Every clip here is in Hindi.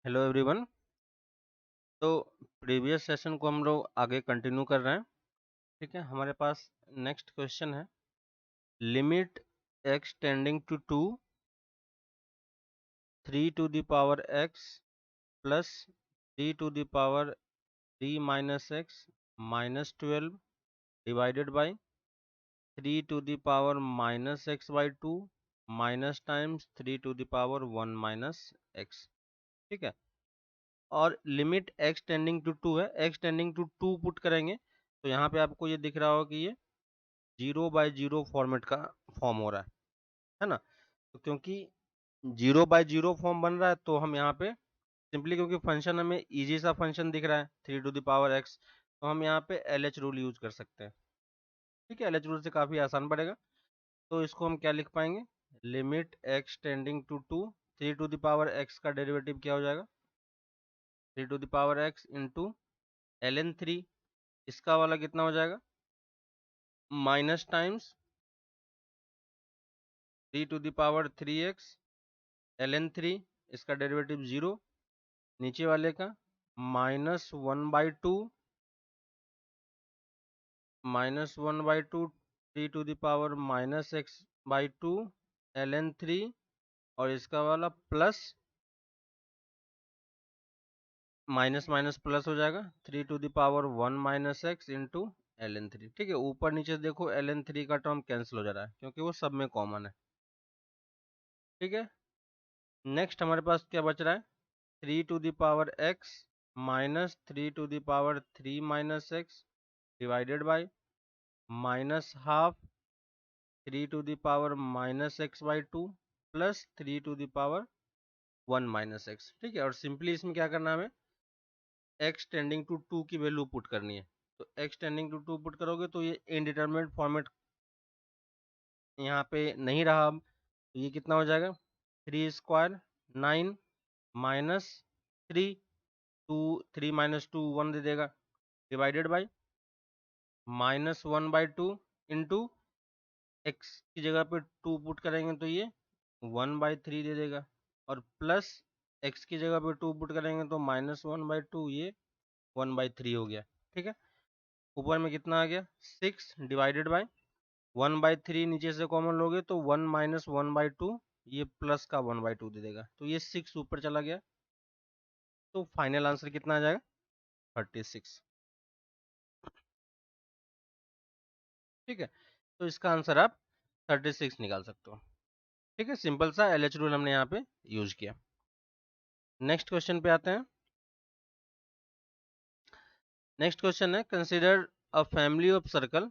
Hello everyone. तो प्रीवियस सेशन को हम लोग आगे कंटिन्यू कर रहे हैं। ठीक है, हमारे पास नेक्स्ट क्वेश्चन है limit x tending to 2 3 to the power x plus 3 to the power 3 minus x minus 12 divided by 3 to the power minus x by 2 minus times 3 to the power 1 minus x। ठीक है, और लिमिट x टेंडिंग टू 2 है, x टेंडिंग टू 2 पुट करेंगे तो यहाँ पे आपको ये दिख रहा होगा कि ये 0/0 फॉर्मेट का फॉर्म हो रहा है ना। तो क्योंकि 0/0 फॉर्म बन रहा है तो हम यहाँ पे सिंपली, क्योंकि फंक्शन हमें इजी सा फंक्शन दिख रहा है 3 टू द पावर x, तो हम यहाँ पे LH रूल यूज कर सकते हैं। ठीक है, LH रूल से काफ़ी आसान पड़ेगा। तो इसको हम क्या लिख पाएंगे, limit x tending to 2 3 to the power x का डेरिवेटिव क्या हो जाएगा 3 to the power x into ln 3, इसका वाला कितना हो जाएगा minus times 3 to the power 3x ln 3, इसका डेरिवेटिव 0, नीचे वाले का -1/2 3 to the power -x/2 ln 3, और इसका वाला प्लस माइनस माइनस प्लस हो जाएगा 3 to the power 1 minus x into ln 3। ठीक है, ऊपर नीचे देखो ln 3 का टर्म कैंसिल हो जा रहा है क्योंकि वो सब में कॉमन है। ठीक है, नेक्स्ट हमारे पास क्या बच रहा है 3 to the power x minus 3 to the power 3 minus x divided by minus half 3 to the power minus x by 2 plus 3 to the power 1 minus x। ठीक है, और सिंपली इसमें क्या करना है, हमें x टेंडिंग टू 2 की वैल्यू पुट करनी है। तो x टेंडिंग टू 2 पुट करोगे तो ये इनडिटरमिनेट फॉर्मेट यहाँ पे नहीं रहा। अब तो ये कितना हो जाएगा 3 स्क्वायर 9 माइनस 3 2 3 माइनस 2 1 दे देगा डिवाइडेड बाई -1/2 इंटू x की जगह पे 2 पुट करेंगे तो ये 1/3 दे देगा, और प्लस x की जगह पे 2 पुट करेंगे तो -1/2, ये 1/3 हो गया। ठीक है, ऊपर में कितना आ गया 6 डिवाइडेड बाय 1/3, नीचे से कॉमन लोगे तो 1 माइनस 1/2, ये प्लस का 1/2 दे देगा, तो ये 6 ऊपर चला गया। तो फाइनल आंसर कितना आ जाएगा 36। ठीक है, तो इसका आंसर आप 36 निकाल सकते हो। ठीक है, सिंपल सा LH रूल हमने यहाँ पे यूज किया। नेक्स्ट क्वेश्चन पे आते हैं। नेक्स्ट क्वेश्चन है consider a family of circle.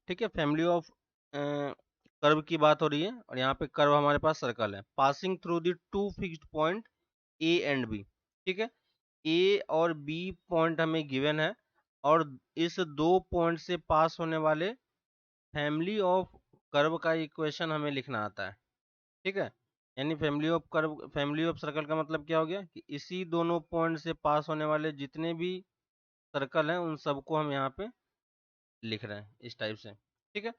ठीक है, फैमिली ऑफ कर्व की बात हो रही है और यहाँ पे कर्व हमारे पास सर्कल है passing through the two fixed point A and B। ठीक है, A और B पॉइंट हमें गिवन है और इस दो पॉइंट से पास होने वाले फैमिली ऑफ कर्व का इक्वेशन हमें लिखना आता है। ठीक है, यानी family of curve, family of circle का मतलब क्या हो गया कि इसी दोनों पॉइंट से पास होने वाले जितने भी सर्कल हैं उन सबको हम यहाँ पे लिख रहे हैं इस टाइप से। ठीक है,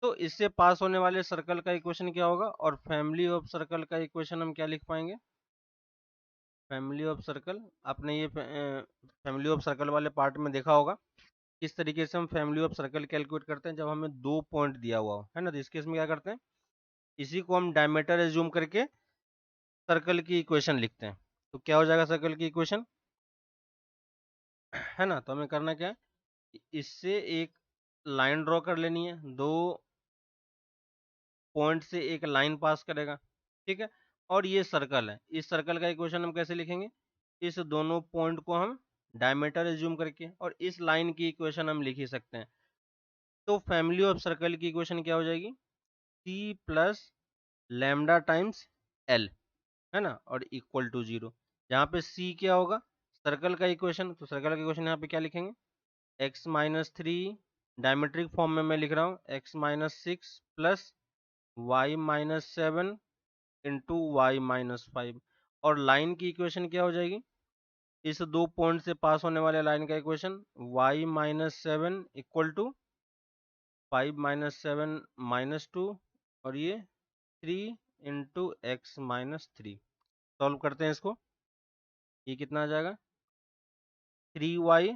तो इससे पास होने वाले सर्कल का इक्वेशन क्या होगा और फैमिली ऑफ सर्कल का इक्वेशन हम क्या लिख पाएंगे। फैमिली ऑफ सर्कल, आपने ये फैमिली ऑफ सर्कल वाले पार्ट में देखा होगा किस तरीके से हम फैमिली ऑफ सर्कल कैलकुलेट करते हैं। जब हमें दो पॉइंट दिया हुआ हो है ना, तो इस केस में क्या करते हैं, इसी को हम डायमीटर एज्यूम करके सर्कल की इक्वेशन लिखते हैं। तो क्या हो जाएगा सर्कल की इक्वेशन, है ना। तो हमें करना क्या है, इससे एक लाइन ड्रॉ कर लेनी है, दो पॉइंट से एक लाइन पास करेगा। ठीक है, और ये सर्कल है, इस सर्कल का इक्वेशन हम कैसे लिखेंगे, इस दोनों पॉइंट को हम डायमीटर एज्यूम करके, और इस लाइन की इक्वेशन हम लिख ही सकते हैं। तो फैमिली ऑफ सर्कल की इक्वेशन क्या हो जाएगी, C plus lambda times L, है ना, और इक्वल टू 0। जहाँ पे सी क्या होगा सर्कल का इक्वेशन, तो सर्कल का इक्वेशन यहाँ पे क्या लिखेंगे, x-3, डायमेट्रिक फॉर्म में मैं लिख रहा हूँ x-6 plus y-7 into y-5, और लाइन की इक्वेशन क्या हो जाएगी, इस दो पॉइंट से पास होने वाले लाइन का इक्वेशन y-7 इक्वल टू 5-7 -2, और ये 3 इंटू x-3। सॉल्व करते हैं इसको, ये कितना आ जाएगा 3y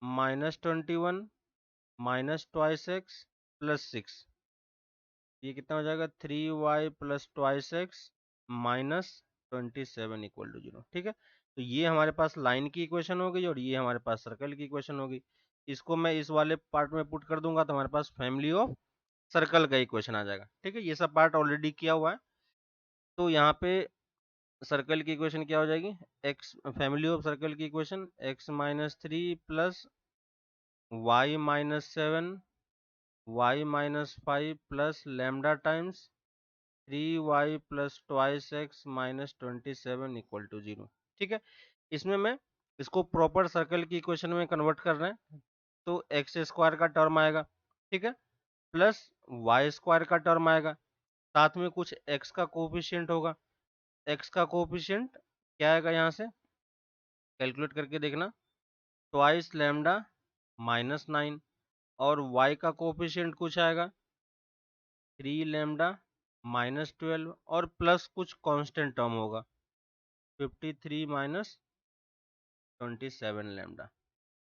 minus 21 minus twice x plus 6। ये कितना हो जाएगा 3y plus twice x minus 27 equal to 0। ठीक है, तो ये हमारे पास लाइन की इक्वेशन हो गई और ये हमारे पास सर्कल की इक्वेशन हो गई। इसको मैं इस वाले पार्ट में पुट कर दूंगा तो हमारे पास फैमिली ऑफ सर्कल का इक्वेशन आ जाएगा। ठीक है, ये सब पार्ट ऑलरेडी किया हुआ है। तो यहाँ पे सर्कल की इक्वेशन क्या हो जाएगी, एक्स फैमिली ऑफ सर्कल की equation x minus 3 plus y minus 7 y minus 5 plus lambda times 3y plus twice x minus 27 equal to 0। ठीक है, इसमें मैं इसको प्रॉपर सर्कल की इक्वेशन में कन्वर्ट कर रहे हैं तो एक्स स्क्वायर का टर्म आएगा, ठीक है, प्लस वाई स्क्वायर का टर्म आएगा, साथ में कुछ एक्स का कोफिशिएंट होगा। एक्स का कोफिशिएंट क्या आएगा, यहाँ से कैलकुलेट करके देखना, ट्वाइस लेमडा माइनस 9, और वाई का कोफिशिएंट कुछ आएगा 3 लेमडा माइनस 12, और प्लस कुछ कांस्टेंट टर्म होगा 53 माइनस 27 लेमडा,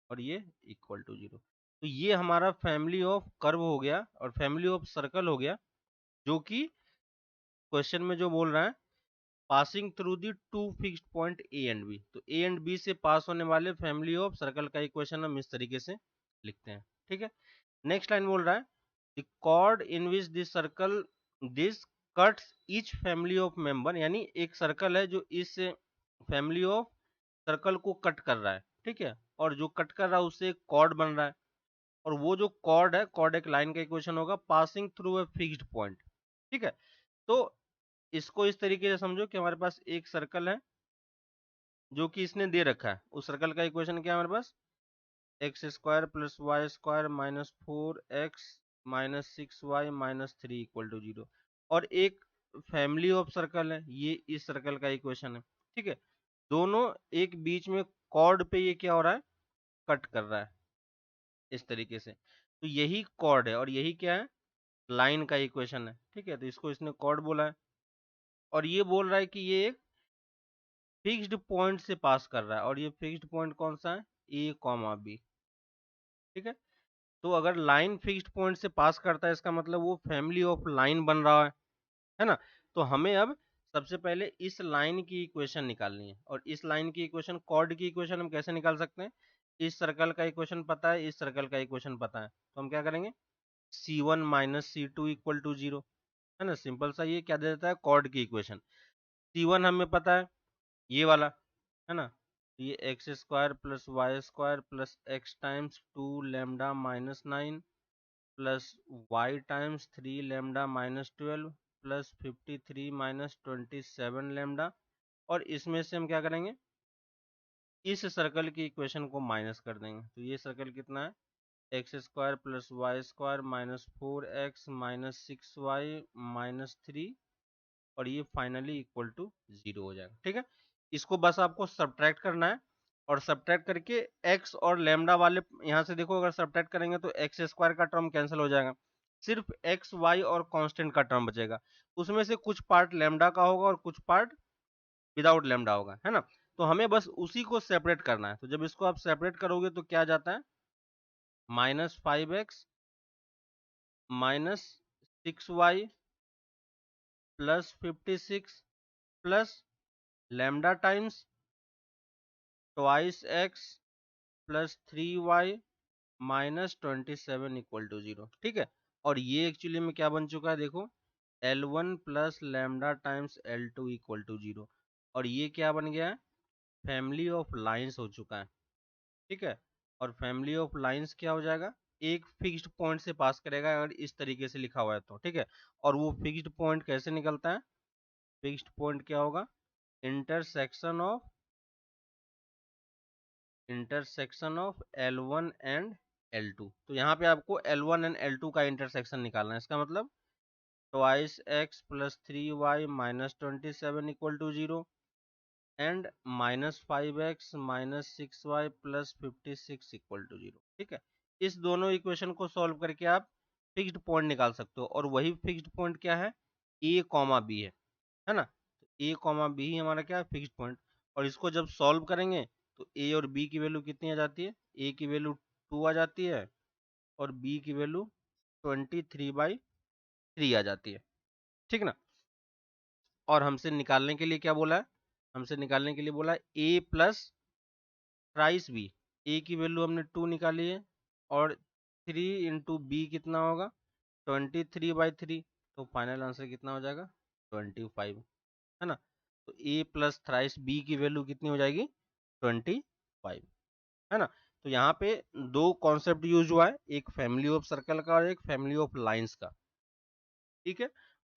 और ये इक्वल टू 0। तो ये हमारा फैमिली ऑफ कर्व हो गया और फैमिली ऑफ सर्कल हो गया, जो कि क्वेश्चन में जो बोल रहा है passing through the two fixed point A and B. तो ए एंड बी से पास होने वाले फैमिली ऑफ सर्कल का इक्वेशन हम इस तरीके से लिखते हैं। ठीक है, नेक्स्ट लाइन बोल रहा है the chord in which this circle this cuts each family of member, यानी एक सर्कल है जो इस फैमिली ऑफ सर्कल को कट कर रहा है। ठीक है, और जो कट कर रहा है उससे एक कॉर्ड बन रहा है, और वो जो कॉर्ड है, कॉर्ड एक लाइन का इक्वेशन होगा passing through a fixed point. ठीक है, तो इसको इस तरीके से समझो कि हमारे पास एक सर्कल है जो कि इसने दे रखा है। उस सर्कल का इक्वेशन क्या है हमारे पास, x square plus y square minus 4x minus 6y minus 3 equal to 0, और एक फैमिली ऑफ सर्कल है, ये इस सर्कल का इक्वेशन है। ठीक है, दोनों एक बीच में कॉर्ड पे ये क्या हो रहा है, कट कर रहा है इस तरीके से। तो यही कॉर्ड है और यही क्या है, लाइन का इक्वेशन है। ठीक है, तो इसको इसने कॉर्ड बोला है, और ये बोल रहा है कि ये एक फिक्स्ड पॉइंट से पास कर रहा है, और ये फिक्स्ड पॉइंट कौन सा है, ए कॉमा बी। ठीक है, तो अगर लाइन फिक्स्ड पॉइंट से पास करता है इसका मतलब वो फैमिली ऑफ लाइन बन रहा है ना। तो हमें अब सबसे पहले इस लाइन की इक्वेशन निकालनी है, और इस लाइन की इक्वेशन, कॉर्ड की इक्वेशन हम कैसे निकाल सकते हैं, इस सर्कल का इक्वेशन पता है, इस सर्कल का इक्वेशन पता है, तो हम क्या करेंगे, C1 minus C2 equal to 0, है ना। सिंपल सा ये क्या दे देता है, कॉर्ड की इक्वेशन। C1 हमें पता है ये वाला, है ना, तो ये x square plus y square plus x times 2 lambda minus 9 plus y times 3 lambda minus 12 plus 53 minus 27 lambda, और इसमें से हम क्या करेंगे, इस सर्कल की इक्वेशन को माइनस कर देंगे। तो ये सर्कल कितना है, x square plus y square minus 4x minus 6y minus 3, और ये फाइनली इक्वल टू 0 हो जाएगा। ठीक है, इसको बस आपको सब्ट्रैक्ट करना है, और सब्ट्रैक्ट करके x और लेमडा वाले यहाँ से देखो, अगर सब्ट्रैक्ट करेंगे तो एक्स स्क्वायर का टर्म कैंसिल हो जाएगा, सिर्फ एक्स वाई और कांस्टेंट का टर्म बचेगा। उसमें से कुछ पार्ट लेमडा का होगा और कुछ पार्ट विदाउट लेमडा होगा, है ना। तो हमें बस उसी को सेपरेट करना है। तो जब इसको आप सेपरेट करोगे तो क्या जाता है, -5x minus 6y plus 56 plus lambda times twice x plus 3y minus 27 equal to 0। ठीक है, और ये एक्चुअली में क्या बन चुका है, देखो L1 plus lambda times L2 equal to 0, और ये क्या बन गया है, फैमिली ऑफ लाइंस हो चुका है। ठीक है, और फैमिली ऑफ लाइंस क्या हो जाएगा, एक फिक्स्ड पॉइंट से पास करेगा अगर इस तरीके से लिखा हुआ है तो। ठीक है, और वो फिक्स्ड पॉइंट कैसे निकलता है, फिक्स्ड पॉइंट क्या होगा, intersection of L1 and L2। तो यहाँ पे आपको L1 एंड L2 का इंटरसेक्शन निकालना है। इसका मतलब twice x plus 3y minus 27 equal to 0 and -5x minus 6y plus 56 equal to 0। ठीक है, इस दोनों इक्वेशन को सॉल्व करके आप फिक्स्ड पॉइंट निकाल सकते हो, और वही फिक्स्ड पॉइंट क्या है, ए कॉमा बी है ना। ए कॉमा बी ही हमारा क्या है, फिक्स्ड पॉइंट। और इसको जब सॉल्व करेंगे तो ए और बी की वैल्यू कितनी आ जाती है, ए की वैल्यू 2 आ जाती है और बी की वैल्यू 23/3 आ जाती है, ठीक ना। और हमसे निकालने के लिए क्या बोला है, हमसे निकालने के लिए बोला है ए प्लस थ्राइस बी। ए की वैल्यू हमने 2 निकाली है और 3 इंटू बी कितना होगा 23/3, तो फाइनल आंसर कितना हो जाएगा 25, है ना। तो ए प्लस थ्राइस बी की वैल्यू कितनी हो जाएगी 25, है ना। तो यहाँ पे दो कॉन्सेप्ट यूज हुआ है, एक फैमिली ऑफ सर्कल का और एक फैमिली ऑफ लाइंस का, ठीक है।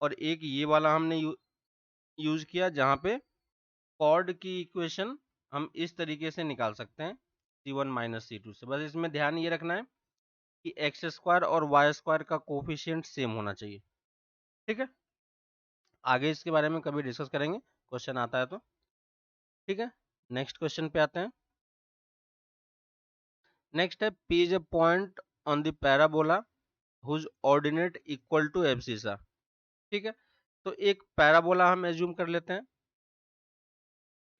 और एक ये वाला हमने यूज किया जहाँ पे कॉर्ड की इक्वेशन हम इस तरीके से निकाल सकते हैं C1 - C2 से। बस इसमें ध्यान ये रखना है कि एक्स स्क्वायर और वाई स्क्वायर का कोफिशिएंट सेम होना चाहिए, ठीक है। आगे इसके बारे में कभी डिस्कस करेंगे, क्वेश्चन आता है तो, ठीक है। नेक्स्ट क्वेश्चन पे आते हैं। नेक्स्ट है page a point on the parabola whose ordinate equal to abscissa, ठीक है। तो एक पैराबोला हम एज्यूम कर लेते हैं,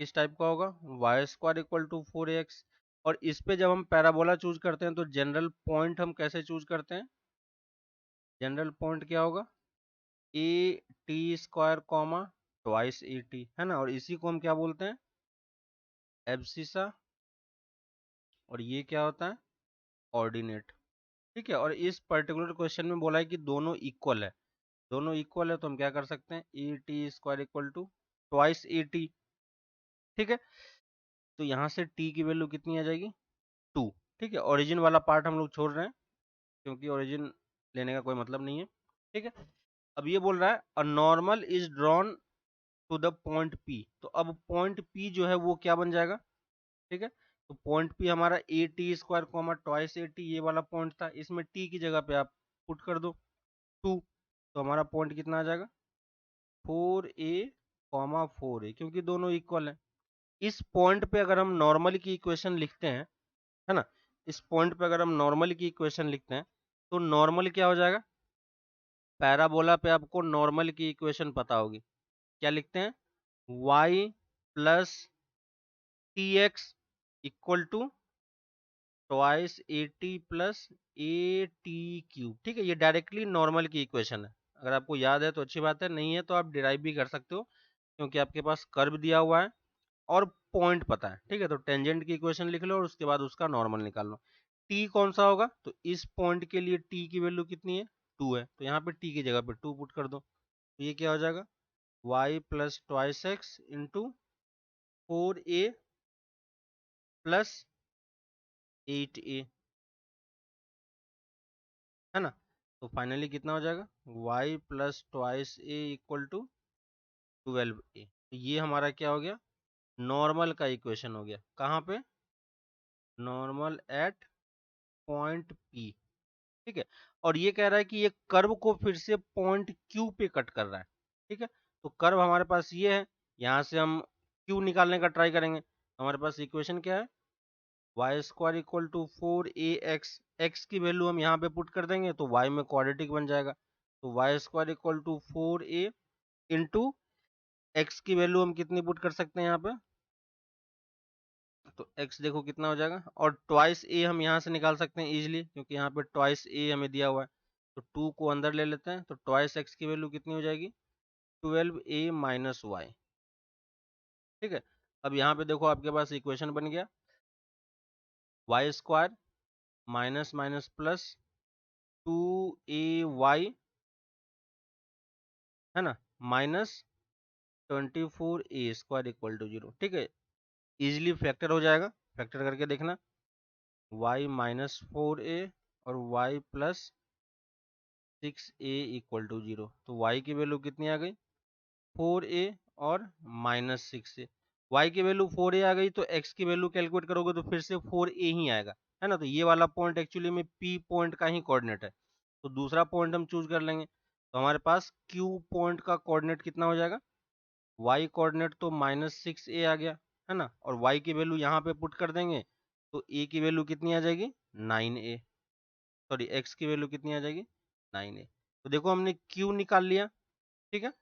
किस टाइप का होगा Y square equal to 4ax। और इस पे जब हम पैराबोला चूज करते हैं तो जनरल पॉइंट हम कैसे चूज करते हैं, जनरल पॉइंट क्या होगा ए t square comma twice a T, है ना। और इसी को हम क्या बोलते हैं एब्सिसा, और ये क्या होता है ऑर्डिनेट, ठीक है। और इस पर्टिकुलर क्वेश्चन में बोला है कि दोनों इक्वल है, दोनों इक्वल है तो हम क्या कर सकते हैं a t square equal to twice a t, ठीक है। तो यहाँ से टी की वैल्यू कितनी आ जाएगी 2, ठीक है। ओरिजिन वाला पार्ट हम लोग छोड़ रहे हैं क्योंकि ओरिजिन लेने का कोई मतलब नहीं है, ठीक है। अब ये बोल रहा है a normal is drawn to the point P, तो अब पॉइंट पी जो है वो क्या बन जाएगा, ठीक है। तो पॉइंट पी हमारा ए t square comma twice a T, ये वाला पॉइंट था, इसमें टी की जगह पे आप पुट कर दो 2, तो हमारा पॉइंट कितना आ जाएगा 4a, क्योंकि दोनों इक्वल है। इस पॉइंट पे अगर हम नॉर्मल की इक्वेशन लिखते हैं, है ना, इस पॉइंट पे अगर हम नॉर्मल की इक्वेशन लिखते हैं तो नॉर्मल क्या हो जाएगा, पैराबोला पे आपको नॉर्मल की इक्वेशन पता होगी, क्या लिखते हैं y plus t x equal to twice a t plus a t cube, ठीक है। ये डायरेक्टली नॉर्मल की इक्वेशन है, अगर आपको याद है तो अच्छी बात है, नहीं है तो आप डिराइव भी कर सकते हो क्योंकि आपके पास कर्व दिया हुआ है और पॉइंट पता है, ठीक है। तो टेंजेंट की इक्वेशन लिख लो और उसके बाद उसका नॉर्मल निकाल लो। टी कौन सा होगा, तो इस पॉइंट के लिए टी की वैल्यू कितनी है 2 है, तो यहाँ पे टी की जगह पे 2 पुट कर दो, तो ये क्या हो जाएगा y plus twice x into 4a plus 8a, है ना। तो फाइनली कितना हो जाएगा y plus twice a equal to 12a। तो ये हमारा क्या हो गया नॉर्मल का इक्वेशन हो गया, कहाँ पे नॉर्मल एट पॉइंट P, ठीक है। और ये कह रहा है कि ये कर्व को फिर से पॉइंट Q पे कट कर रहा है, ठीक है। तो कर्व हमारे पास ये है, यहाँ से हम Q निकालने का ट्राई करेंगे। हमारे पास इक्वेशन क्या है y square equal to 4ax, x की वैल्यू हम यहाँ पे पुट कर देंगे तो y में क्वाड्रेटिक बन जाएगा, तो y square equal to 4a into x की वैल्यू हम कितनी पुट कर सकते हैं यहाँ पे, तो x देखो कितना हो जाएगा, और ट्वाइस a हम यहाँ से निकाल सकते हैं इजीली क्योंकि यहाँ पे ट्वाइस a हमें दिया हुआ है, तो 2 को अंदर ले लेते हैं तो ट्वाइस x की वैल्यू कितनी हो जाएगी 12a माइनस वाई, ठीक है। अब यहाँ पे देखो आपके पास इक्वेशन बन गया y square minus minus plus 2ay, है ना, minus 24a square equal to 0, ठीक है। इजिली फैक्टर हो जाएगा, फैक्टर करके देखना y माइनस 4a और y plus 6a equal to 0, तो y की वैल्यू कितनी आ गई 4a और माइनस 6a। y की वैल्यू 4a आ गई तो x की वैल्यू कैलकुलेट करोगे तो फिर से 4a ही आएगा, है ना। तो ये वाला पॉइंट एक्चुअली में p पॉइंट का ही कोऑर्डिनेट है, तो दूसरा पॉइंट हम चूज कर लेंगे। तो हमारे पास q पॉइंट का कोऑर्डिनेट कितना हो जाएगा y कोऑर्डिनेट तो -6a आ गया, है ना। और y की वैल्यू यहाँ पे पुट कर देंगे तो a की वैल्यू कितनी आ जाएगी 9a, सॉरी x की वैल्यू कितनी आ जाएगी 9a। तो देखो हमने q निकाल लिया, ठीक है।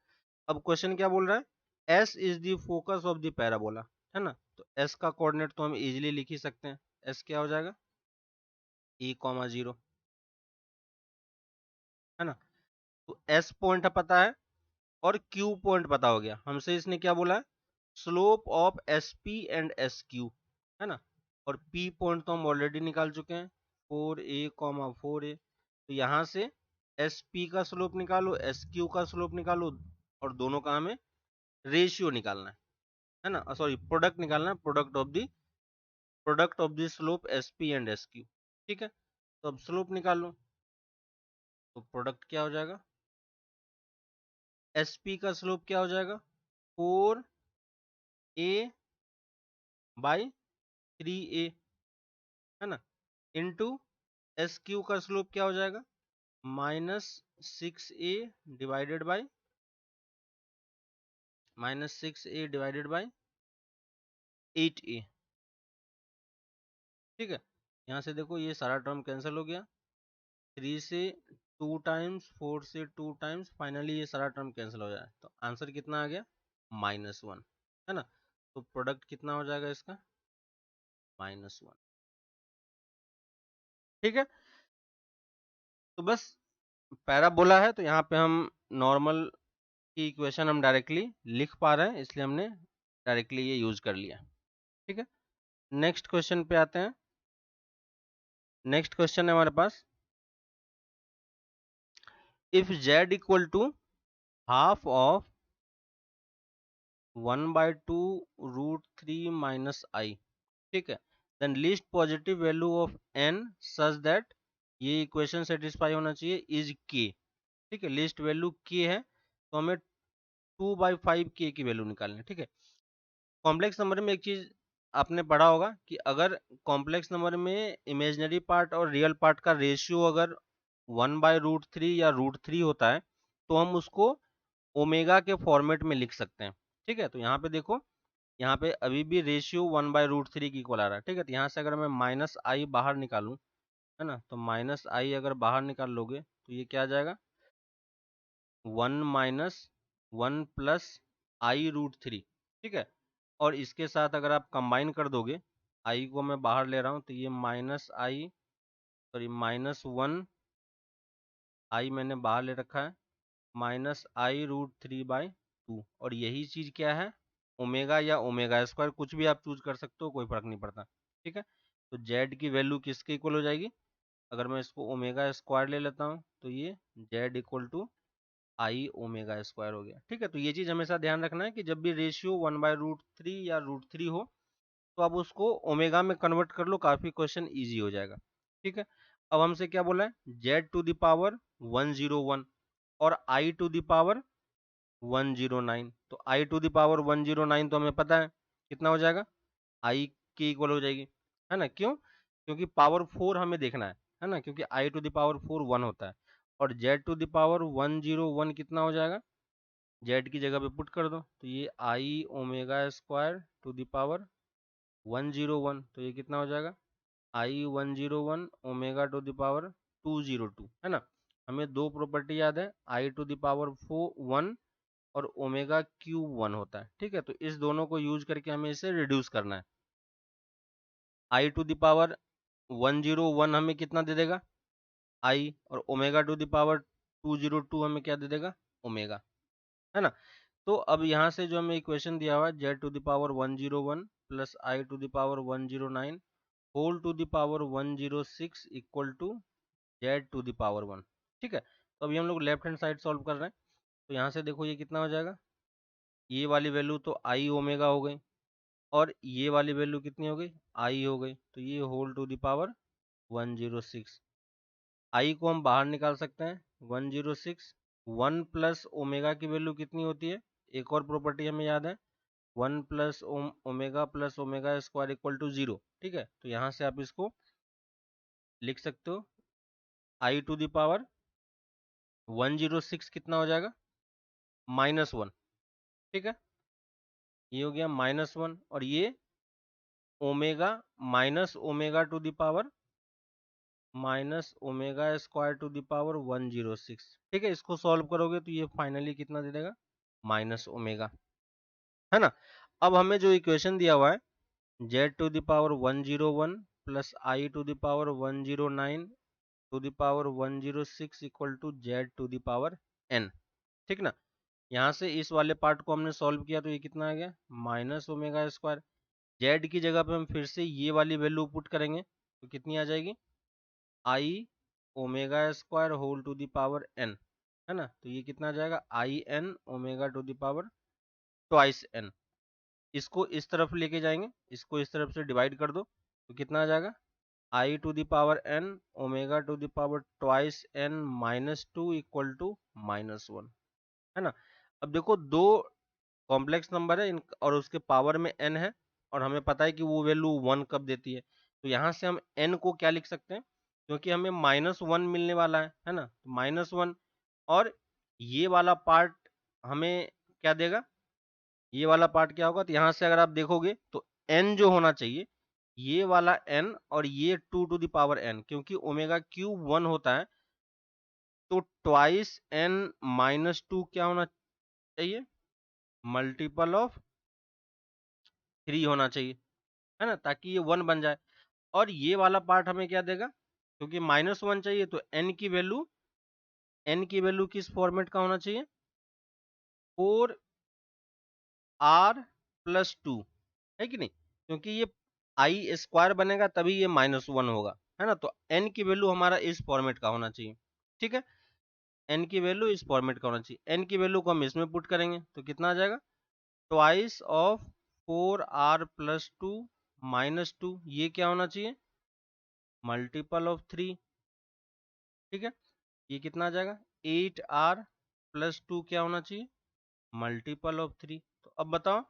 अब क्वेश्चन क्या बोल रहा है S is the focus of the parabola, है ना। तो s का कोऑर्डिनेट तो हम इजीली लिख ही सकते हैं, s क्या हो जाएगा, e,0, है ना। तो s पॉइंट पता है और q पॉइंट पता हो गया हमसे, इसने क्या बोला है, slope of S P and S Q, है ना। और p पॉइंट तो हम ऑलरेडी निकाल चुके हैं, 4a, 4a। तो यहाँ से एस पी का स्लोप निकालो, एस क्यू का स्लोप निकालो, और दोनों का हमें रेशियो निकालना है ना, सॉरी प्रोडक्ट निकालना है, product of the slope S P and S Q. ठीक है, तो अब स्लोप निकाल लो, तो प्रोडक्ट क्या हो जाएगा, एस पी का स्लोप क्या हो जाएगा, 4a/3a, है ना, इंटू एस क्यू का स्लोप क्या हो जाएगा, -6a डिवाइडेड बाई -6a/8a। ठीक है, यहाँ से देखो ये सारा टर्म कैंसिल हो गया, 3 से 2 टाइम्स, 4 से 2 टाइम्स, फाइनली ये सारा टर्म कैंसिल हो जाए, तो आंसर कितना आ गया, -1, है ना। तो प्रोडक्ट कितना हो जाएगा इसका, -1। ठीक है, तो बस पैराबोला है तो यहाँ पे हम नॉर्मल की इक्वेशन हम डायरेक्टली लिख पा रहे हैं, इसलिए हमने डायरेक्टली ये यूज कर लिया। ठीक है, नेक्स्ट क्वेश्चन पे आते हैं। नेक्स्ट क्वेश्चन है हमारे पास, if z equal to half of 1/2√3 minus i, ठीक है, then least positive value of n such that, ये इक्वेशन सेटिस्फाई होना चाहिए, इज k। ठीक है, लिस्ट वैल्यू k है, तो हमें 2/5 k की वैल्यू निकालनी है। ठीक है, कॉम्प्लेक्स नंबर में एक चीज आपने पढ़ा होगा कि अगर कॉम्प्लेक्स नंबर में इमेजिनरी पार्ट और रियल पार्ट का रेशियो अगर 1/√3 या √3 होता है, तो हम उसको ओमेगा के फॉर्मेट में लिख सकते हैं। ठीक है, तो यहाँ पे देखो, यहाँ पे अभी भी रेशियो 1/√3 की इक्वल आ रहा है। ठीक है, तो यहाँ से अगर मैं -i बाहर निकालूं, है ना, तो -i अगर बाहर निकाल लोगे तो ये क्या आ जाएगा, 1 - 1 + i√3। ठीक है, और इसके साथ अगर आप कंबाइन कर दोगे, i को मैं बाहर ले रहा हूँ, तो ये -1 i मैंने बाहर ले रखा है, -i√3/2, और यही चीज क्या है, ओमेगा या ओमेगा स्क्वायर, कुछ भी आप चूज कर सकते हो, कोई फर्क नहीं पड़ता। ठीक है, तो z की वैल्यू किसके इक्वल हो जाएगी, अगर मैं इसको ओमेगा स्क्वायर ले लेता हूँ, तो ये z equal to i omega square हो गया। ठीक है, तो ये चीज हमेशा ध्यान रखना है कि जब भी रेशियो 1/√3 या √3 हो, तो आप उसको ओमेगा में कन्वर्ट कर लो, काफी क्वेश्चन इजी हो जाएगा। ठीक है, अब हमसे क्या बोला है, z⁻1 101 और i⁻1 109। तो i⁻1 109 तो हमें पता है कितना हो जाएगा, i के इक्वल हो जाएगी, है ना। क्यों, क्योंकि पावर 4 हमें देखना है ना, क्योंकि i⁻4 1 होता है, और z⁻101 कितना हो जाएगा, z की जगह पे पुट कर दो, तो ये i omega square to the power 101, तो ये कितना हो जाएगा, i 101 omega to the power 202, है ना। हमें दो प्रॉपर्टी याद है, i टू द पावर 1 और ओमेगा क्यूब 1 होता है। ठीक है, तो इस दोनों को यूज करके हमें इसे रिड्यूस करना है। i टू द पावर 101 हमें कितना दे देगा, i, और ओमेगा टू द पावर 202 हमें क्या दे देगा, ओमेगा, है ना। तो अब यहाँ से जो हमें इक्वेशन दिया हुआ है, z⁻101 plus i⁻109 whole to the power 106 equal to z⁻1। ठीक है, तो अभी हम लोग लेफ्ट हैंड साइड सॉल्व कर रहे हैं, तो यहाँ से देखो ये कितना हो जाएगा, ये वाली वैल्यू तो आई ओमेगा हो गई, और ये वाली वैल्यू कितनी हो गई, आई हो गई, तो ये होल टू द पावर 106। आई को हम बाहर निकाल सकते हैं, 106, 1 प्लस ओमेगा की वैल्यू कितनी होती है, एक और प्रॉपर्टी हमें याद है, 1 plus omega square equal to 0। ठीक है, तो यहाँ से आप इसको लिख सकते हो, आई टू द पावर 106 कितना हो जाएगा, -1। ठीक है, ये हो गया -1, और ये omega minus omega to the power omega square to the power 106। ठीक है, इसको सॉल्व करोगे तो ये फाइनली कितना दे देगा, -ओमेगा, है ना। अब हमें जो इक्वेशन दिया हुआ है z to the power 101 plus i to the power 109 to the power 106 equal to z to the power n, ठीक ना। यहाँ से इस वाले पार्ट को हमने सॉल्व किया तो ये कितना आ गया माइनस ओमेगा स्क्वायर। जेड की जगह पे हम फिर से ये वाली वैल्यू पुट करेंगे तो कितनी आ जाएगी i omega square whole to the power n, है ना। तो ये कितना आ जाएगा i n omega to the power twice n. इसको इस तरफ लेके जाएंगे, इसको इस तरफ से डिवाइड कर दो तो कितना आ जाएगा i to the power n omega to the power twice n minus two equal to -1, है ना। अब देखो दो कॉम्प्लेक्स नंबर है और उसके पावर में n है और हमें पता है कि वो वैल्यू 1 कब देती है। तो यहाँ से हम n को क्या लिख सकते हैं, क्योंकि हमें -1 मिलने वाला है ना, -1। और ये वाला पार्ट हमें क्या देगा, ये वाला पार्ट क्या होगा, तो यहाँ से अगर आप देखोगे तो n जो होना चाहिए ये वाला n और ये 2 टू द पावर n, क्योंकि ओमेगा क्यूब 1 होता है तो ट्वाइस n -2 क्या होना चाहिए मल्टीपल ऑफ 3 होना चाहिए, है ना, ताकि ये 1 बन जाए। और ये वाला पार्ट हमें क्या देगा, क्योंकि -1 चाहिए तो n की वैल्यू किस फॉर्मेट का होना चाहिए 4r+2, है कि नहीं, क्योंकि ये आई स्क्वायर बनेगा तभी ये -1 होगा, है ना। तो n की वैल्यू हमारा इस फॉर्मेट का होना चाहिए, ठीक है। n की वैल्यू इस फॉर्मेट का होना चाहिए। n की वैल्यू को हम इसमें पुट करेंगे तो कितना आ जाएगा ट्वाइस ऑफ 4r+2 -2, ये क्या होना चाहिए मल्टीपल ऑफ 3, ठीक है। ये कितना आ जाएगा 8r+2 क्या होना चाहिए मल्टीपल ऑफ 3। तो अब बताओ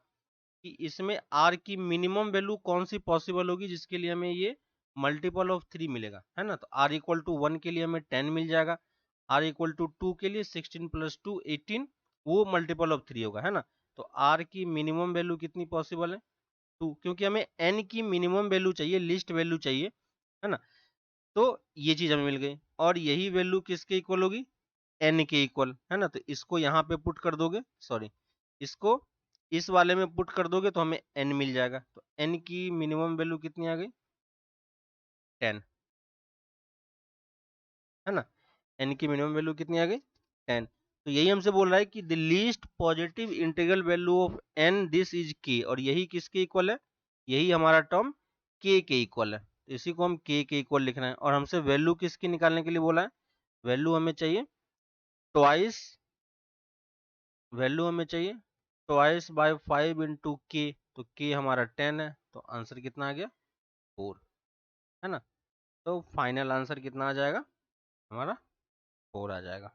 कि इसमें r की मिनिमम वैल्यू कौन सी पॉसिबल होगी जिसके लिए हमें ये मल्टीपल ऑफ 3 मिलेगा, है ना। तो r इक्वल टू 1 के लिए हमें 10 मिल जाएगा, r इक्वल टू 2 के लिए 16 + 2 18, वो मल्टीपल ऑफ 3 होगा, है ना। तो r की मिनिमम वैल्यू कितनी पॉसिबल है 2, क्योंकि हमें n की मिनिमम वैल्यू चाहिए, लिस्ट वैल्यू चाहिए, है ना। तो ये चीज हमें मिल गई और यही वैल्यू किसके इक्वल होगी n के इक्वल, है ना। तो इसको यहाँ पे पुट कर दोगे, सॉरी इसको इस वाले में पुट कर दोगे तो हमें n मिल जाएगा। तो n की मिनिमम वैल्यू कितनी आ गई 10, है ना। n की मिनिमम वैल्यू कितनी आ गई 10। तो यही हमसे बोल रहा है कि the least positive integral value of n this is k, और यही किसके इक्वल है, यही हमारा टर्म k के इक्वल है। तो इसी को हम k के इक्वल लिखना है और हमसे वैल्यू किसकी निकालने के लिए बोला है, वैल्यू हमें चाहिए ट्वाइस, वैल्यू हमें चाहिए ट्वाइस बाय 5 इंटू के, तो के हमारा 10 है, तो आंसर कितना आ गया 4, है ना। तो फाइनल आंसर कितना आ जाएगा हमारा 4 आ जाएगा,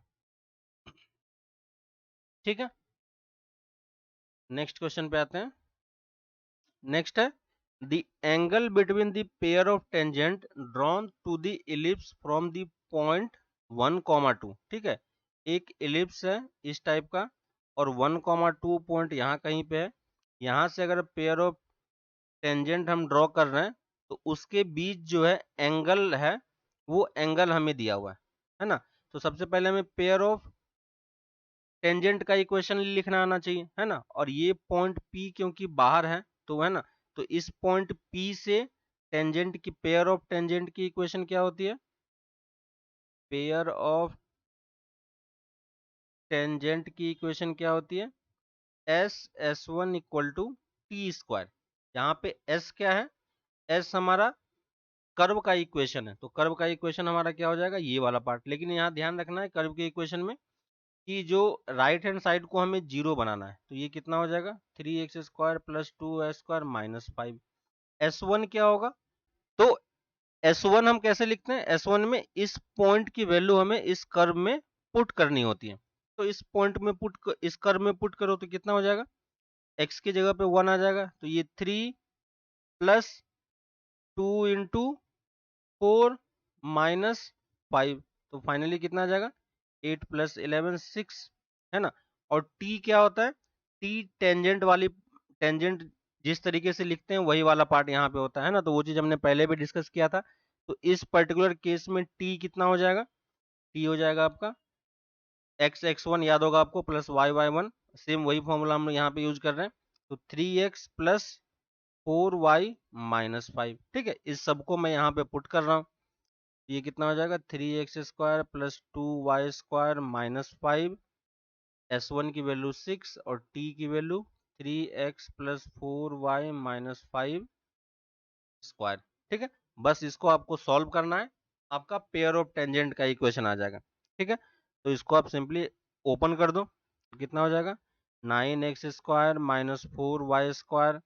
ठीक है। नेक्स्ट क्वेश्चन पे आते हैं। नेक्स्ट है the angle between the pair of tangent drawn to the ellipse from the point 1, 2, ठीक है। एक इलिप्स है इस टाइप का और 1, 2 पॉइंट यहाँ कहीं पे है। यहाँ से अगर पेयर ऑफ टेंजेंट हम ड्रॉ कर रहे हैं तो उसके बीच जो है एंगल है, वो एंगल हमें दिया हुआ है ना। तो सबसे पहले हमें पेयर ऑफ टेंजेंट का इक्वेशन लिखना आना चाहिए, है ना। और ये पॉइंट P क्योंकि बाहर है तो है ना, तो इस पॉइंट P से टेंजेंट की पेयर ऑफ टेंजेंट की इक्वेशन क्या होती है, पेयर ऑफ टेंजेंट की इक्वेशन क्या होती है S(S1) इक्वल टू T²। यहाँ पे S क्या है, S हमारा कर्व का इक्वेशन है, तो कर्व का इक्वेशन हमारा क्या हो जाएगा ये वाला पार्ट। लेकिन यहाँ ध्यान रखना है कर्व के इक्वेशन में कि जो राइट हैंड साइड को हमें 0 बनाना है, तो ये कितना हो जाएगा 3x² + 2y² - 5। S1 क्या होगा, तो S1 हम कैसे लिखते हैं, S1 में इस पॉइंट की वैल्यू हमें इस कर्व में पुट करनी होती है। तो इस पॉइंट में इस कर्व में पुट करो तो कितना हो जाएगा, x की जगह पे 1 आ जाएगा, तो ये 3 + 2 × 4 - 5, तो फाइनली कितना आ जाएगा 8 + 11 6, है ना। और t क्या होता है, t टेंजेंट वाली, टेंजेंट जिस तरीके से लिखते हैं वही वाला पार्ट यहाँ पे होता है ना, तो वो चीज हमने पहले भी डिस्कस किया था। तो इस पर्टिकुलर केस में t कितना हो जाएगा, t हो जाएगा आपका x x1 याद होगा आपको + y y1, सेम वही फॉर्मूला हम यहाँ पे यूज कर रहे हैं। तो 3x प्लस 4y माइनस 5। ठीक है, इस सबको मैं यहाँ पे पुट कर रहा हूँ। ये कितना हो जाएगा 3x² plus 2y² minus 5। S1 की वैल्यू 6 और t की value 3x plus 4y minus 5 square. ठीक है, बस इसको आपको सॉल्व करना है, आपका पेयर ऑफ टेंजेंट का इक्वेशन आ जाएगा। ठीक है, तो इसको आप सिंपली ओपन कर दो, कितना हो जाएगा 9x² minus 4y²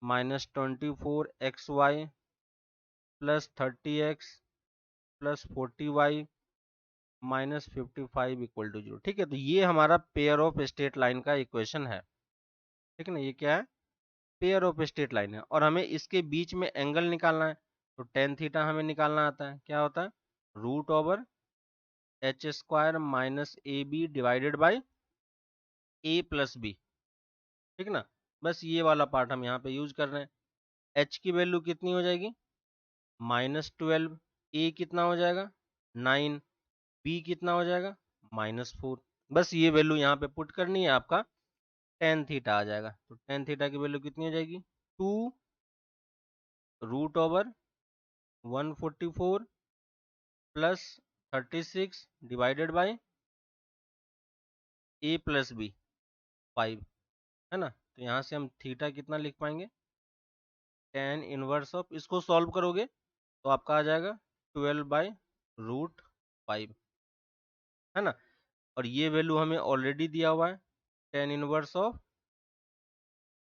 minus 24xy plus 30x plus 40y minus 55 equal to 0। ठीक है, तो ये हमारा पेयर ऑफ स्ट्रेट लाइन का इक्वेशन है। ठीक है ना, ये क्या है, पेयर ऑफ स्ट्रेट लाइन है, और हमें इसके बीच में एंगल निकालना है। तो टेन थीटा हमें निकालना आता है, क्या होता है √h² minus a b divided by a plus b. ठीक ना, बस ये वाला पार्ट हम यहाँ पे यूज कर रहे हैं। h की वैल्यू कितनी हो जाएगी -12, a कितना हो जाएगा 9, b कितना हो जाएगा -4। बस ये वैल्यू यहाँ पे पुट करनी है, आपका टेन थीटा आ जाएगा। तो टेन थीटा की वैल्यू कितनी हो जाएगी 2√144 plus 36 divided by a plus b 5, है ना। तो यहाँ से हम थीटा कितना लिख पाएंगे tan इनवर्स ऑफ, इसको सॉल्व करोगे तो आपका आ जाएगा 12/√5, है ना। और ये वैल्यू हमें ऑलरेडी दिया हुआ है tan इनवर्स ऑफ,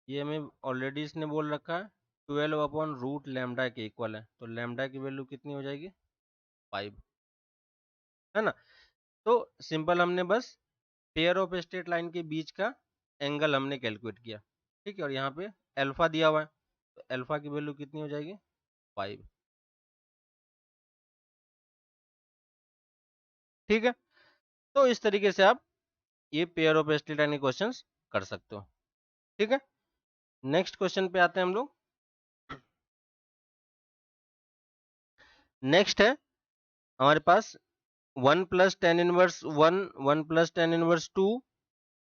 ये हमें ऑलरेडी इसने बोल रखा है 12/√λ के इक्वल है। तो लैम्डा की वैल्यू कितनी हो जाएगी 5, है ना। तो सिंपल हमने बस पेयर ऑफ स्ट्रेट लाइन के बीच का एंगल हमने कैलकुलेट किया। ठीक है, और यहाँ पे अल्फा दिया हुआ है, तो अल्फा की वैल्यू कितनी हो जाएगी 5। ठीक है, तो इस तरीके से आप ये पेयर ऑफ स्ट्रेट लाइन के क्वेश्चंस कर सकते हो। ठीक है, नेक्स्ट क्वेश्चन पे आते हैं हम लोग। नेक्स्ट है हमारे पास 1 plus tan inverse 1, 1 plus tan inverse 2,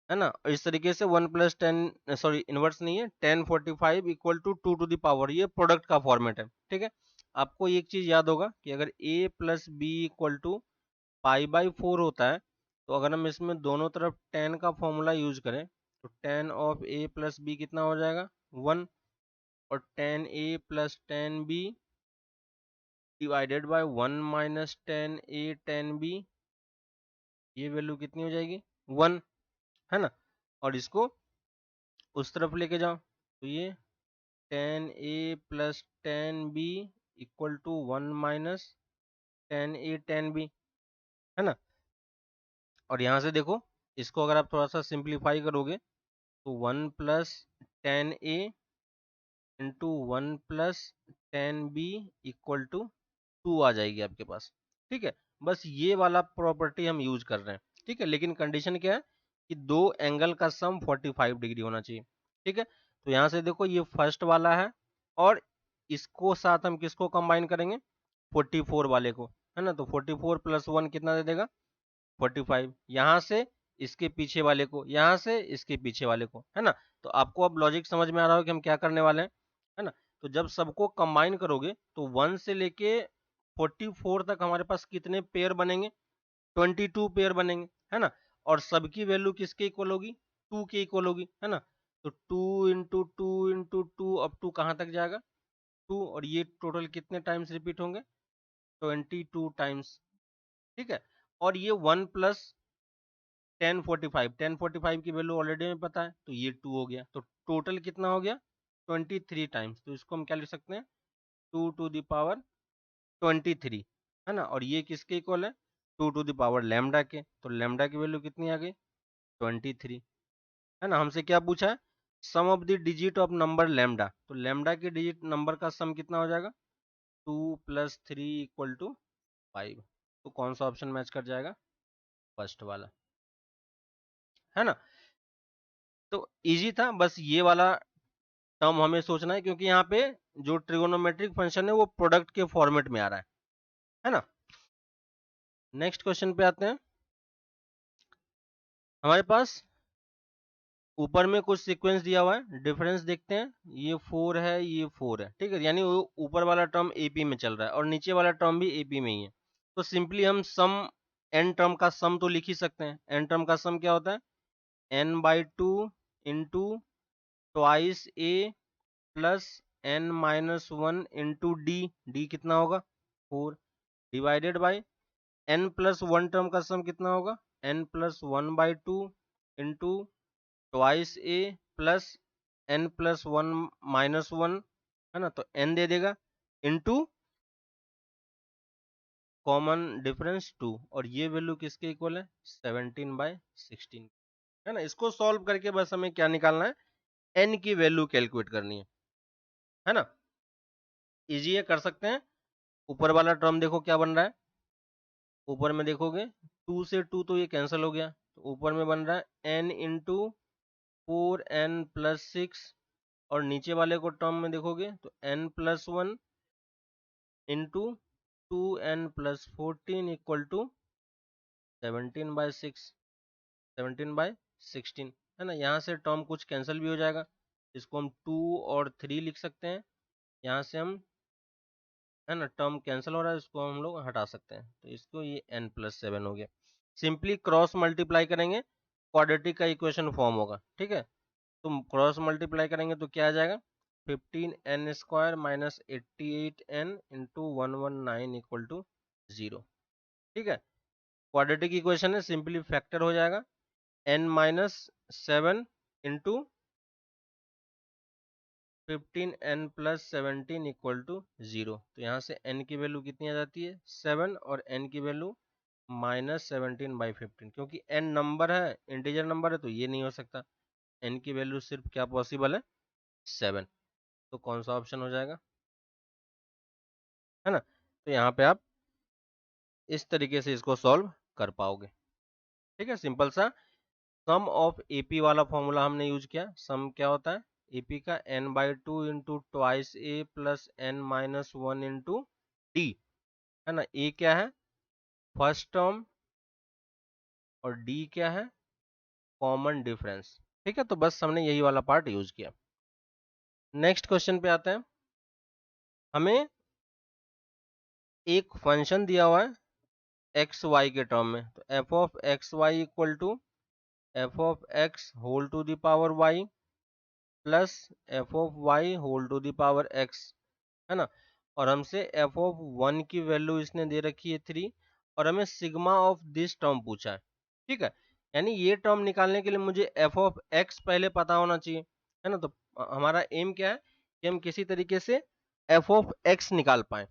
है ना। इस तरीके से 1 प्लस टेन, सॉरी इनवर्स नहीं है, 1045 equal to 2 to the power, ये प्रोडक्ट का फॉर्मेट है। ठीक है, आपको एक चीज याद होगा कि अगर a plus b equal to π/4 होता है, तो अगर हम इसमें दोनों तरफ tan का फॉर्मूला यूज करें तो tan of a plus b कितना हो जाएगा 1, और tan a plus tan b divided by 1 minus tan a tan b, ये वैल्यू कितनी हो जाएगी 1, है ना। और इसको उस तरफ लेके जाओ तो ये tan a plus tan b equal to 1 minus tan a tan b, है ना। और यहाँ से देखो, इसको अगर आप थोड़ा सा सिंप्लीफाई करोगे तो 1 plus tan a into 1 plus tan b equal to 2 आ जाएगी आपके पास। ठीक है, बस ये वाला प्रॉपर्टी हम यूज कर रहे हैं। ठीक है, लेकिन कंडीशन क्या है कि दो एंगल का सम 45 डिग्री होना चाहिए। ठीक है, तो यहाँ से देखो ये फर्स्ट वाला है, और इसको साथ हम किसको कंबाइन करेंगे 44 वाले को, है ना। तो 44 प्लस 1 कितना दे देगा 45, यहाँ से इसके पीछे वाले को, यहाँ से इसके पीछे वाले को, है ना। तो आपको अब लॉजिक समझ में आ रहा हो कि हम क्या करने वाले हैं, है ना। तो जब सबको कंबाइन करोगे तो 1 से लेके 44 तक हमारे पास कितने पेयर बनेंगे 22 पेयर बनेंगे, है ना। और सबकी वैल्यू किसके इक्वल होगी 2 के इक्वल होगी, है ना। तो 2 into two into two up to कहाँ तक जाएगा 2, और ये टोटल कितने टाइम्स रिपीट होंगे 22 टाइम्स। ठीक है, और ये 1 प्लस 1045 की वैल्यू ऑलरेडी हमें पता है, तो ये 2 हो गया, तो टोटल कितना हो गया 23 टाइम्स। तो इसको हम क्या लिख सकते हैं 2 टू द पावर 23, है ना। और ये किसके इक्वल है 2 टू द पावर लैम्डा के, तो लैम्डा की वैल्यू कितनी आ गई 23, है ना। हमसे क्या पूछा है sum of the digit of number lambda, तो लैम्डा के डिजिट नंबर का सम कितना हो जाएगा 2 प्लस 3 इक्वल टू 5। तो कौन सा ऑप्शन मैच कर जाएगा फर्स्ट वाला, है ना। तो इजी था, बस ये वाला टर्म हमें सोचना है, क्योंकि यहाँ पे जो ट्रिगोनोमेट्रिक फंक्शन है वो प्रोडक्ट के फॉर्मेट में आ रहा है ना। नेक्स्ट क्वेश्चन पे आते हैं। हमारे पास ऊपर में कुछ सीक्वेंस दिया हुआ है, डिफरेंस देखते हैं, ये 4 है, ये 4 है, ठीक है, यानी वो ऊपर वाला टर्म एपी में चल रहा है और नीचे वाला टर्म भी एपी में ही है। तो सिंपली हम सम, एन टर्म का सम तो लिख ही सकते हैं। एन टर्म का सम क्या होता है, n/2 into twice a plus n-1 into d, d कितना होगा 4, डिवाइडेड बाई n+1 टर्म का सम कितना होगा, n+1/2 into twice a plus n+1-1, है ना, तो n दे देगा इंटू कॉमन डिफरेंस 2, और ये वैल्यू किसके इक्वल है, 17/16, है ना। इसको सॉल्व करके बस हमें क्या निकालना है, n की वैल्यू कैलकुलेट करनी है ना। इजी है, कर सकते हैं। ऊपर वाला टर्म देखो क्या बन रहा है, ऊपर में देखोगे 2 से 2 तो ये कैंसिल हो गया, तो ऊपर में बन रहा है n इंटू 4n+6, और नीचे वाले को टर्म में देखोगे तो n+1 into 2n+14 equal to 17/6, 17/16, है ना। यहाँ से टर्म कुछ कैंसिल भी हो जाएगा, इसको हम 2 और 3 लिख सकते हैं, यहाँ से हम, है ना, टर्म कैंसिल हो रहा है, इसको हम लोग हटा सकते हैं, तो इसको ये n+7 हो गया। सिंपली क्रॉस मल्टीप्लाई करेंगे, क्वाड्रेटिक का इक्वेशन फॉर्म होगा, ठीक है। तुम क्रॉस मल्टीप्लाई करेंगे तो क्या आ जाएगा, 15n² minus 88n into 119 equal to 0, ठीक है। क्वाड्रेटिक इक्वेशन है, सिंपली फैक्टर हो जाएगा, n-7 into 15n+17 equal to 0, तो यहाँ से n की वैल्यू कितनी आ जाती है 7, और n की वैल्यू -17/15, क्योंकि n नंबर है, इंटीजर नंबर है, तो ये नहीं हो सकता, n की वैल्यू सिर्फ क्या पॉसिबल है 7, तो कौन सा ऑप्शन हो जाएगा, है ना। तो यहाँ पे आप इस तरीके से इसको सॉल्व कर पाओगे, ठीक है, सिंपल सा। सम ऑफ एपी वाला फॉर्मूला हमने यूज किया, सम क्या होता है एपी का, n/2 into twice a plus n-1 into D, है ना। ए क्या है फर्स्ट टर्म और डी क्या है कॉमन डिफरेंस, ठीक है। तो बस हमने यही वाला पार्ट यूज किया। नेक्स्ट क्वेश्चन पे आते हैं। हमें एक फंक्शन दिया हुआ है एक्स वाई के टर्म में, तो f of x y equal to f of x whole to the power y plus f of y whole to the power x, है ना। और हमसे एफ ऑफ 1 की वैल्यू इसने दे रखी है 3, और हमें सिग्मा ऑफ दिस टर्म पूछा है, ठीक है। यानी ये टर्म निकालने के लिए मुझे एफ ऑफ एक्स पहले पता होना चाहिए, है ना। तो हमारा एम क्या है कि हम किसी तरीके से एफ ऑफ एक्स निकाल पाए।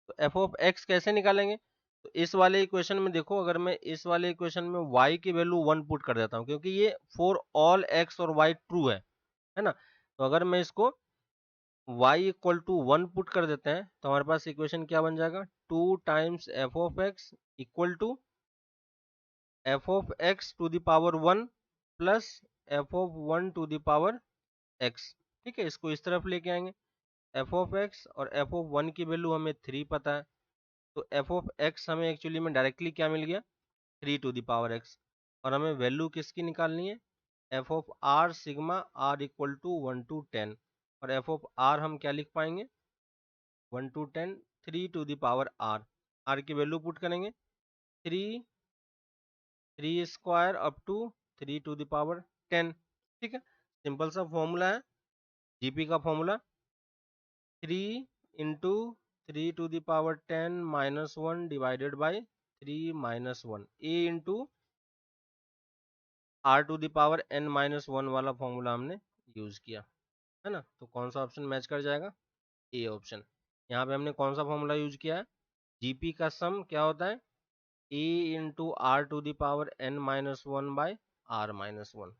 तो एफ ऑफ एक्स कैसे निकालेंगे, तो इस वाले इक्वेशन में देखो, अगर मैं इस वाले इक्वेशन में y की वैल्यू 1 पुट कर देता हूँ, क्योंकि ये फॉर ऑल x और y ट्रू है ना। तो अगर मैं इसको y इक्वल टू 1 पुट कर देते हैं, तो हमारे पास इक्वेशन क्या बन जाएगा, 2 times f of x equal to f of x to the power 1 plus f of 1 to the power x, ठीक है। इसको इस तरफ लेके आएंगे, एफ ऑफ एक्स और एफ ऑफ 1 की वैल्यू हमें 3 पता है, तो एफ ऑफ एक्स हमें एक्चुअली में डायरेक्टली क्या मिल गया 3 टू द पावर एक्स, और हमें वैल्यू किसकी निकालनी है f of r sigma r equal to 1 to 10, और एफ ऑफ आर हम क्या लिख पाएंगे 1 to 10 3 to the power r, r की वैल्यू पुट करेंगे 3 up to 3 to the power 10, ठीक है। सिंपल सा फॉर्मूला है जीपी का formula, 3 into 3 to the power 10 minus 1 divided by 3 minus 1, a into r to the power n minus 1 वाला फॉर्मूला हमने यूज किया, है ना। तो कौन सा ऑप्शन मैच कर जाएगा, ए ऑप्शन। यहाँ पे हमने कौन सा फॉर्मूला यूज किया है, जीपी का सम क्या होता है a into r to the power n minus 1 by r minus 1,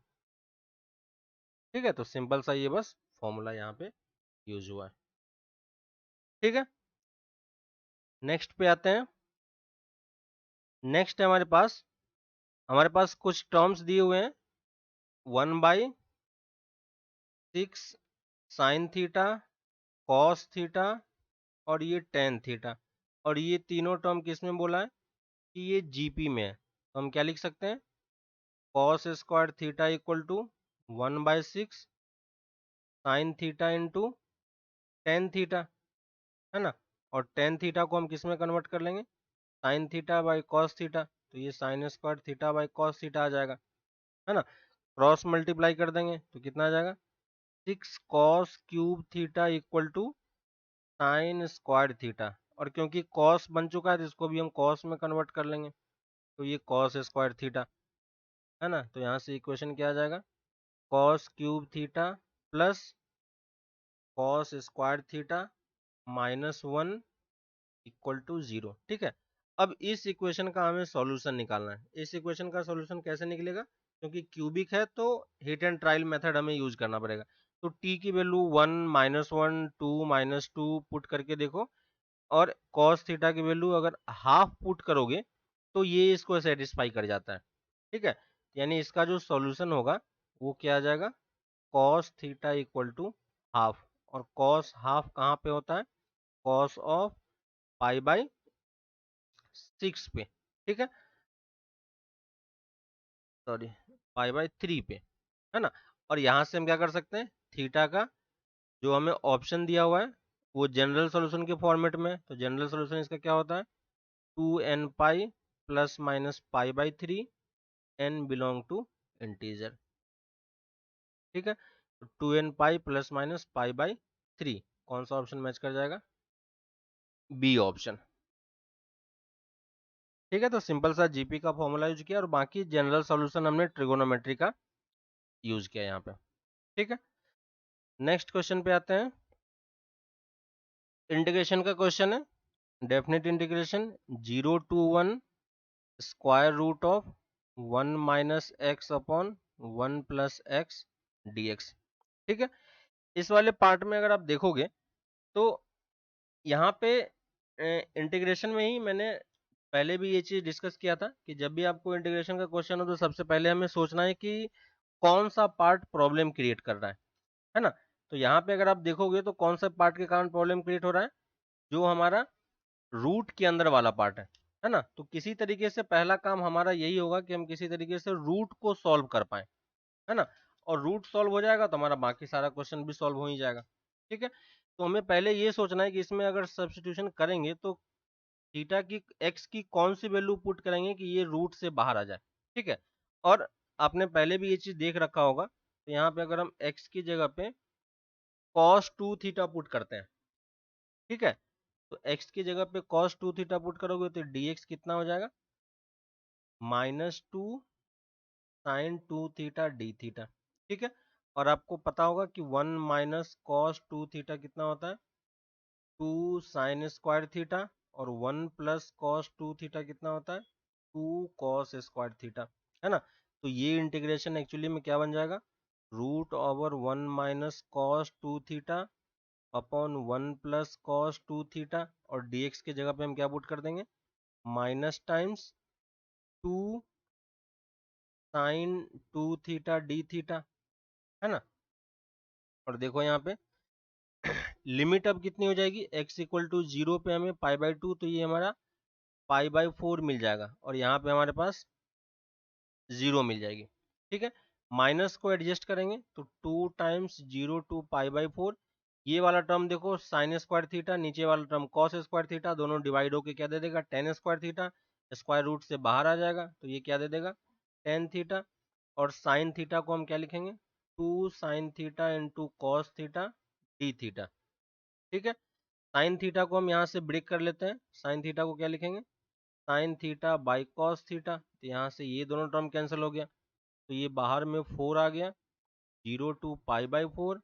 ठीक है। तो सिंपल सा ये बस फॉर्मूला यहाँ पे यूज हुआ है, ठीक है। नेक्स्ट पे आते हैं। नेक्स्ट है हमारे पास कुछ टर्म्स दिए हुए हैं 1/6 साइन थीटा कॉस थीटा और ये टेन थीटा, और ये तीनों टर्म किस में बोला है कि ये जीपी में है, तो हम क्या लिख सकते हैं cos square theta equal to 1/6 sine theta into tan theta, है ना। और टेन थीटा को हम किस में कन्वर्ट कर लेंगे, sine theta by cos theta, तो ये sine square theta by cos theta आ जाएगा, है ना। क्रॉस मल्टीप्लाई कर देंगे तो कितना आ जाएगा, 6 cos cube theta equal to sine square theta. और क्योंकि कॉस बन चुका है तो इसको भी हम कॉस में कन्वर्ट कर लेंगे, तो ये कॉस स्क्वायर थीटा, है ना। तो यहाँ से इक्वेशन क्या आ जाएगा, cos cube theta plus cos square theta -1 equal to 0, ठीक है। अब इस इक्वेशन का हमें सॉल्यूशन निकालना है। इस इक्वेशन का सॉल्यूशन कैसे निकलेगा, क्योंकि क्यूबिक है तो हिट एंड ट्रायल मेथड हमें यूज करना पड़ेगा। तो t की वैल्यू 1 -1 2 -2 पुट करके देखो, और cos थीटा की वैल्यू अगर हाफ पुट करोगे तो ये इसको सेटिस्फाई कर जाता है, ठीक है। यानी इसका जो सॉल्यूशन होगा वो क्या आ जाएगा, cos theta equal to half, और cos हाफ कहाँ पे होता है, cos ऑफ π/6 पे, ठीक है, सॉरी π/3 पे, है ना। और यहाँ से हम क्या कर सकते हैं, थीटा का जो हमें ऑप्शन दिया हुआ है वो जनरल सॉल्यूशन के फॉर्मेट में, तो जनरल सॉल्यूशन इसका क्या होता है, 2n pi plus minus π/3, n belong to integer, ठीक है। तो 2n पाई प्लस माइनस π/3, कौन सा ऑप्शन मैच कर जाएगा, बी ऑप्शन, ठीक है। तो सिंपल सा जीपी का फॉर्मूला यूज किया और बाकी जनरल सॉल्यूशन हमने ट्रिगोनोमेट्री का यूज किया यहाँ पे, ठीक है। नेक्स्ट क्वेश्चन पे आते हैं, इंटीग्रेशन का क्वेश्चन है। Definite integration 0 to 1 square root of 1 minus x upon 1 plus x dx, ठीक है। इस वाले पार्ट में अगर आप देखोगे तो यहाँ पे इंटीग्रेशन में ही मैंने पहले भी ये चीज डिस्कस किया था कि जब भी आपको इंटीग्रेशन का क्वेश्चन हो तो सबसे पहले हमें सोचना है कि कौन सा पार्ट प्रॉब्लम क्रिएट कर रहा है ना। तो यहाँ पे अगर आप देखोगे तो कौन सा पार्ट के कारण प्रॉब्लम क्रिएट हो रहा है, जो हमारा रूट के अंदर वाला पार्ट है ना। तो किसी तरीके से पहला काम हमारा यही होगा कि हम किसी तरीके से रूट को सॉल्व कर पाए, है ना। और रूट सॉल्व हो जाएगा तो हमारा बाकी सारा क्वेश्चन भी सॉल्व हो ही जाएगा, ठीक है। तो हमें पहले ये सोचना है कि इसमें अगर सब्स्टिट्यूशन करेंगे तो थीटा की एक्स की कौन सी वैल्यू पुट करेंगे कि ये रूट से बाहर आ जाए, ठीक है। और आपने पहले भी ये चीज देख रखा होगा, तो यहाँ पे अगर हम एक्स की जगह पे cos 2 थीटा पुट करते हैं, ठीक है, तो x की जगह पे cos 2 थीटा पुट करोगे तो dx कितना हो जाएगा, -2 sin 2 थीटा डी थीटा, ठीक है। और आपको पता होगा कि 1 माइनस कॉस 2 थीटा कितना होता है, 2 साइन स्क्वायर थीटा, और 1 प्लस कॉस 2 थीटा कितना होता है, 2 कॉस स्क्वायर थीटा, है ना। तो ये इंटीग्रेशन एक्चुअली में क्या बन जाएगा, root over 1 minus cos 2 theta upon 1 plus cos 2 theta, और dx के जगह पे हम क्या पुट कर देंगे, minus times 2 sine 2 theta d theta, है ना। और देखो यहाँ पे लिमिट अब कितनी हो जाएगी, x इक्वल टू 0 पे हमें π/2, तो ये हमारा π/4 मिल जाएगा, और यहाँ पे हमारे पास 0 मिल जाएगी, ठीक है। माइनस को एडजस्ट करेंगे तो 2 टाइम्स 0 टू π/4, ये वाला टर्म देखो साइन स्क्वायर थीटा, नीचे वाला टर्म कॉस स्क्वायर थीटा, दोनों डिवाइड होके क्या दे देगा, tan square theta, square root से बाहर आ जाएगा तो ये क्या दे देगा, टेन थीटा। और साइन थीटा को हम क्या लिखेंगे, 2 sine theta into cos theta d theta, ठीक है। साइन थीटा को हम यहाँ से ब्रेक कर लेते हैं, साइन थीटा को क्या लिखेंगे, sign theta by cos theta, तो यहाँ से ये दोनों टर्म कैंसिल हो गया, तो ये बाहर में 4 आ गया, 0 to π/4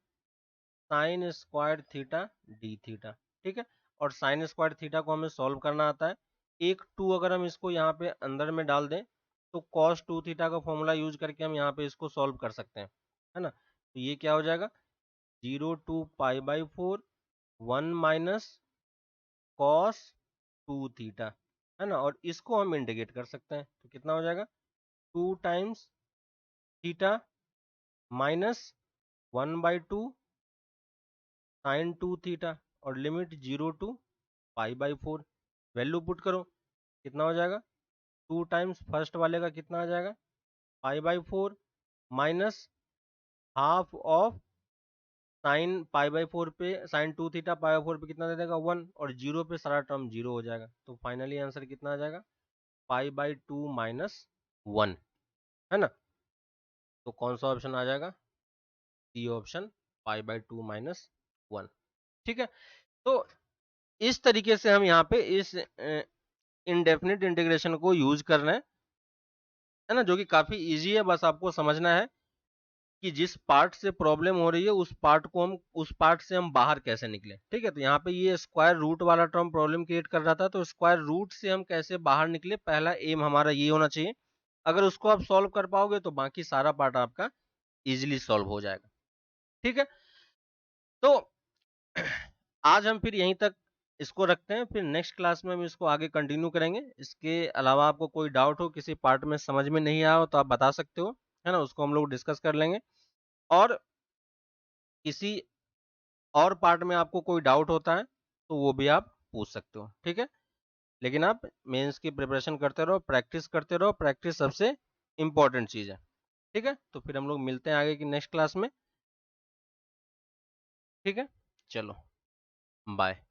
sine square theta d theta, ठीक है। और साइन स्क्वायर थीटा को हमें सॉल्व करना आता है, एक 2 अगर हम इसको यहाँ पे अंदर में डाल दें तो cos 2 थीटा का फॉर्मूला यूज करके हम यहाँ पे इसको सॉल्व कर सकते हैं, है ना। तो ये क्या हो जाएगा, 0 टू π/4 1 माइनस कॉस 2 थीटा, है ना। और इसको हम इंटीग्रेट कर सकते हैं तो कितना हो जाएगा, 2 times theta minus 1/2 sine 2 theta, और लिमिट 0 टू π/4, वैल्यू पुट करो कितना हो जाएगा, 2 टाइम्स फर्स्ट वाले का कितना आ जाएगा, π/4 minus half of sine pi by 4 पे साइन 2 थीटा पाई बाई 4 पे कितना दे देगा 1, और 0 पे सारा टर्म 0 हो जाएगा, तो फाइनली आंसर कितना आ जाएगा पाई बाई 2 माइनस 1, है ना। तो कौन सा ऑप्शन आ जाएगा, C option, pi by 2 minus 1। ठीक है, तो इस तरीके से हम यहाँ पे इस इनडेफिनिट इंटीग्रेशन को यूज कर रहे हैं, है ना, जो कि काफी इजी है। बस आपको समझना है कि जिस पार्ट से प्रॉब्लम हो रही है उस पार्ट से हम बाहर कैसे निकले। ठीक है, तो यहाँ पे ये स्क्वायर रूट वाला टर्म प्रॉब्लम क्रिएट कर रहा था, तो स्क्वायर रूट से हम कैसे बाहर निकले, पहला एम हमारा ये होना चाहिए। अगर उसको आप सॉल्व कर पाओगे तो बाकी सारा पार्ट आपका इजिली सॉल्व हो जाएगा। ठीक है, तो आज हम फिर यहीं तक इसको रखते हैं, फिर नेक्स्ट क्लास में हम इसको आगे कंटिन्यू करेंगे। इसके अलावा आपको कोई डाउट हो, किसी पार्ट में समझ में नहीं आया हो, तो आप बता सकते हो, है ना, उसको हम लोग डिस्कस कर लेंगे। और किसी और पार्ट में आपको कोई डाउट होता है तो वो भी आप पूछ सकते हो। ठीक है, लेकिन आप मेंस की प्रिपरेशन करते रहो, प्रैक्टिस करते रहो, प्रैक्टिस सबसे इंपॉर्टेंट चीज है। ठीक है, तो फिर हम लोग मिलते हैं आगे की नेक्स्ट क्लास में। ठीक है, चलो बाय।